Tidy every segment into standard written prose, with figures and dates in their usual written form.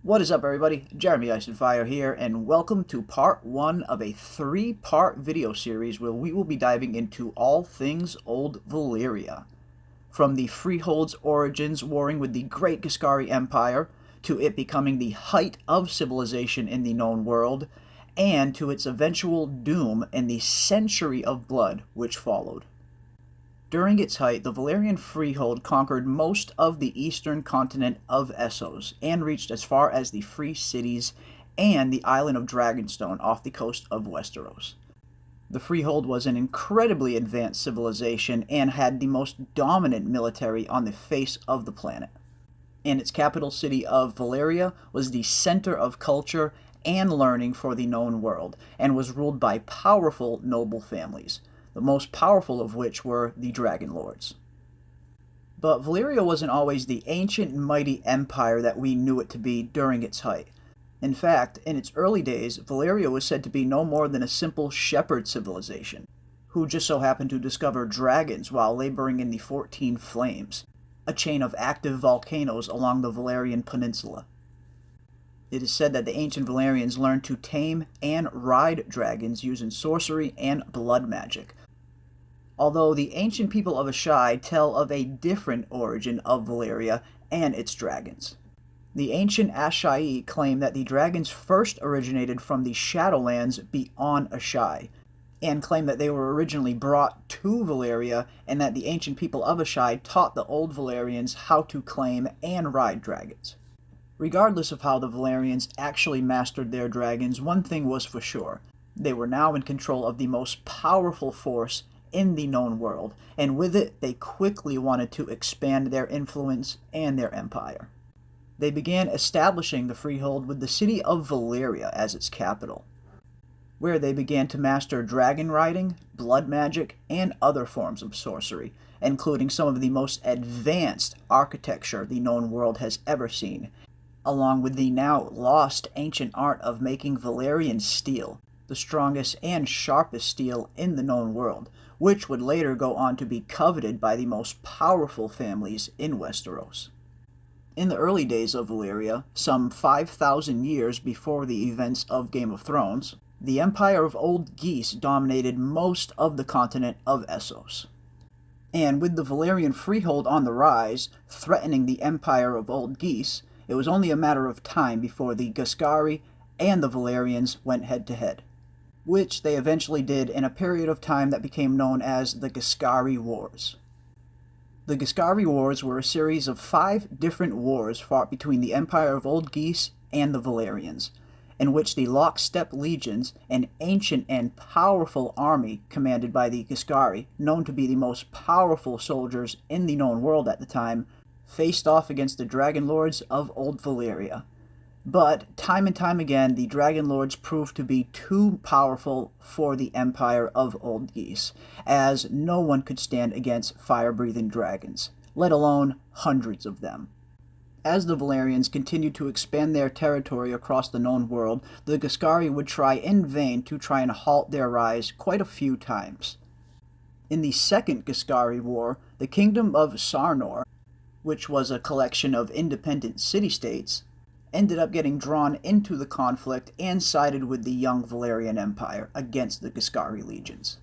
What is up, everybody? Jeremy Ice and Fire here, and welcome to part 1 of a 3-part video series where we will be diving into all things Old Valyria. From the Freehold's origins warring with the Great Ghiscari Empire, to it becoming the height of civilization in the known world, and to its eventual doom in the century of blood which followed. During its height, the Valyrian Freehold conquered most of the eastern continent of Essos, and reached as far as the Free Cities and the island of Dragonstone off the coast of Westeros. The Freehold was an incredibly advanced civilization and had the most dominant military on the face of the planet. And its capital city of Valyria was the center of culture and learning for the known world, and was ruled by powerful noble families, the most powerful of which were the Dragon Lords. But Valyria wasn't always the ancient and mighty empire that we knew it to be during its height. In fact, in its early days, Valyria was said to be no more than a simple shepherd civilization, who just so happened to discover dragons while laboring in the 14 Flames, a chain of active volcanoes along the Valyrian peninsula. It is said that the ancient Valyrians learned to tame and ride dragons using sorcery and blood magic, although the ancient people of Asshai tell of a different origin of Valyria and its dragons. The ancient Asshai claim that the dragons first originated from the Shadowlands beyond Asshai, and claim that they were originally brought to Valyria, and that the ancient people of Asshai taught the Old Valyrians how to claim and ride dragons. Regardless of how the Valyrians actually mastered their dragons, one thing was for sure: they were now in control of the most powerful force in the known world, and with it they quickly wanted to expand their influence and their empire. They began establishing the Freehold with the city of Valyria as its capital, where they began to master dragon riding, blood magic, and other forms of sorcery, including some of the most advanced architecture the known world has ever seen, along with the now lost ancient art of making Valyrian steel, the strongest and sharpest steel in the known world, which would later go on to be coveted by the most powerful families in Westeros. In the early days of Valyria, some 5,000 years before the events of Game of Thrones, the Empire of Old Geese dominated most of the continent of Essos. And with the Valyrian Freehold on the rise, threatening the Empire of Old Geese, it was only a matter of time before the Ghiscari and the Valyrians went head-to-head, which they eventually did in a period of time that became known as the Ghiscari Wars. The Ghiscari Wars were a series of 5 different wars fought between the Empire of Old Geese and the Valyrians, in which the Lockstep Legions, an ancient and powerful army commanded by the Ghiscari, known to be the most powerful soldiers in the known world at the time, faced off against the Dragon Lords of Old Valyria. But time and time again, the Dragon Lords proved to be too powerful for the Empire of Old Geese, as no one could stand against fire-breathing dragons, let alone hundreds of them. As the Valyrians continued to expand their territory across the known world, the Ghiscari would try in vain to try and halt their rise quite a few times. In the Second Ghiscari War, the Kingdom of Sarnor, which was a collection of independent city-states, ended up getting drawn into the conflict and sided with the young Valyrian Empire against the Ghiscari legions.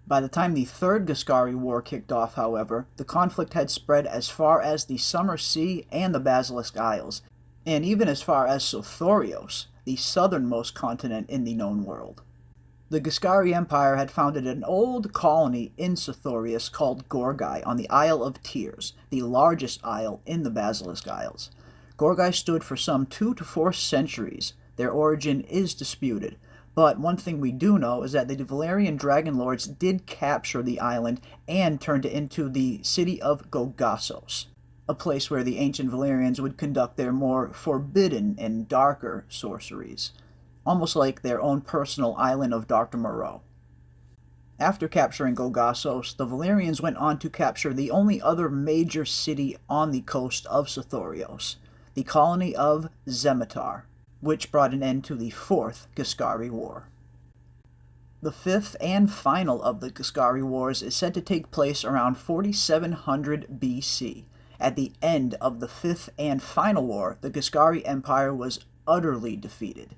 By the time the Third Ghiscari War kicked off, however, the conflict had spread as far as the Summer Sea and the Basilisk Isles, and even as far as Sothorios, the southernmost continent in the known world. The Ghiscari Empire had founded an old colony in Sothorios called Gorgai on the Isle of Tears, the largest isle in the Basilisk Isles. Gorgai stood for some 2 to 4 centuries. Their origin is disputed, but one thing we do know is that the Valyrian Dragon Lords did capture the island and turned it into the city of Gogassos, a place where the ancient Valyrians would conduct their more forbidden and darker sorceries, almost like their own personal island of Dr. Moreau. After capturing Gogassos, the Valyrians went on to capture the only other major city on the coast of Sothorios, the colony of Zemitar, which brought an end to the Fourth Ghiscari War. The fifth and final of the Ghiscari Wars is said to take place around 4700 BC, at the end of the fifth and final war, the Ghiscari Empire was utterly defeated.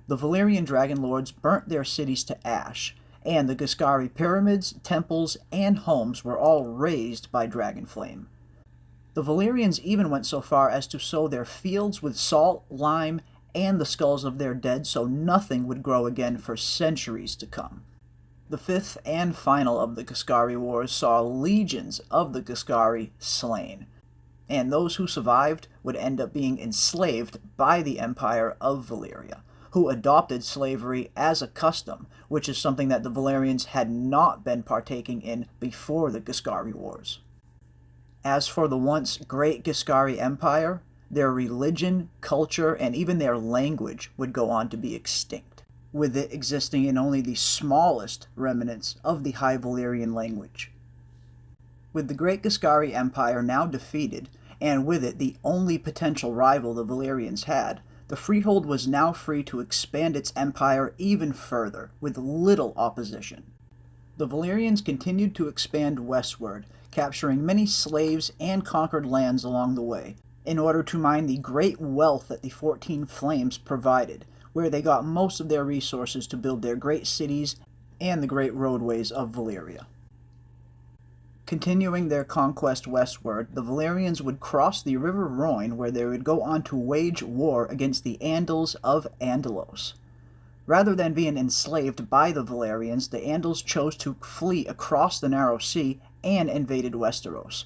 The Valyrian dragon lords burnt their cities to ash, and the Ghiscari pyramids, temples, and homes were all razed by dragon flame. The Valyrians even went so far as to sow their fields with salt, lime, and the skulls of their dead so nothing would grow again for centuries to come. The fifth and final of the Ghiscari Wars saw legions of the Ghiscari slain, and those who survived would end up being enslaved by the Empire of Valyria, who adopted slavery as a custom, which is something that the Valyrians had not been partaking in before the Ghiscari Wars. As for the once great Ghiscari Empire, their religion, culture, and even their language would go on to be extinct, with it existing in only the smallest remnants of the High Valyrian language. With the great Ghiscari Empire now defeated, and with it the only potential rival the Valyrians had, the Freehold was now free to expand its empire even further, with little opposition. The Valyrians continued to expand westward, capturing many slaves and conquered lands along the way, in order to mine the great wealth that the 14 Flames provided, where they got most of their resources to build their great cities and the great roadways of Valyria. Continuing their conquest westward, the Valyrians would cross the River Rhoyne, where they would go on to wage war against the Andals of Andalos. Rather than being enslaved by the Valyrians, the Andals chose to flee across the Narrow Sea and invaded Westeros,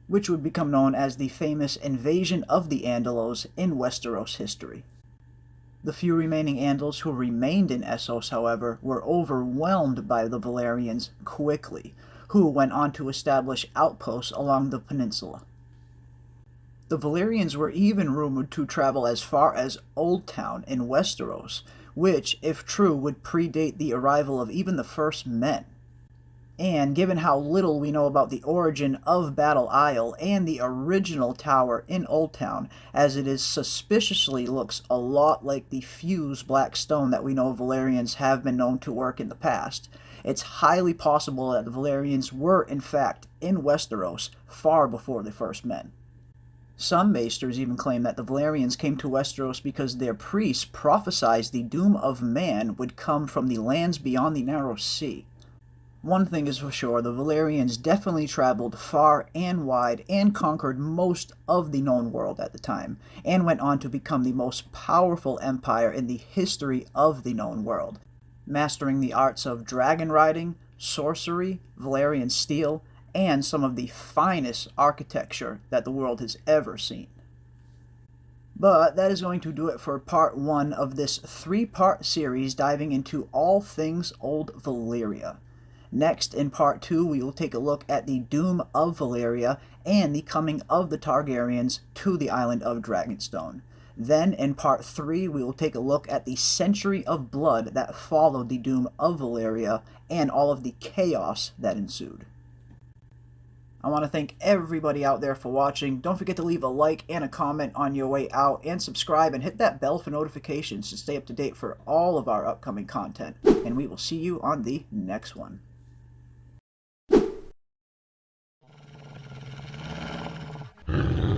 which would become known as the famous invasion of the Andalos in Westeros history. The few remaining Andals who remained in Essos, however, were overwhelmed by the Valyrians quickly, who went on to establish outposts along the peninsula. The Valyrians were even rumored to travel as far as Old Town in Westeros, which, if true, would predate the arrival of even the first men. And given how little we know about the origin of Battle Isle and the original tower in Old Town, as it is suspiciously looks a lot like the fused black stone that we know Valyrians have been known to work in the past, it's highly possible that the Valyrians were in fact in Westeros far before the first men. Some maesters even claim that the Valyrians came to Westeros because their priests prophesied the doom of man would come from the lands beyond the Narrow Sea. One thing is for sure, the Valyrians definitely traveled far and wide and conquered most of the known world at the time, and went on to become the most powerful empire in the history of the known world, mastering the arts of dragon riding, sorcery, Valyrian steel, and some of the finest architecture that the world has ever seen. But that is going to do it for part 1 of this 3-part series diving into all things Old Valyria. Next, in part 2, we will take a look at the doom of Valyria and the coming of the Targaryens to the island of Dragonstone. Then, in part 3, we will take a look at the century of blood that followed the doom of Valyria and all of the chaos that ensued. I want to thank everybody out there for watching. Don't forget to leave a like and a comment on your way out, and subscribe and hit that bell for notifications to stay up to date for all of our upcoming content. And we will see you on the next one. Mm-hmm.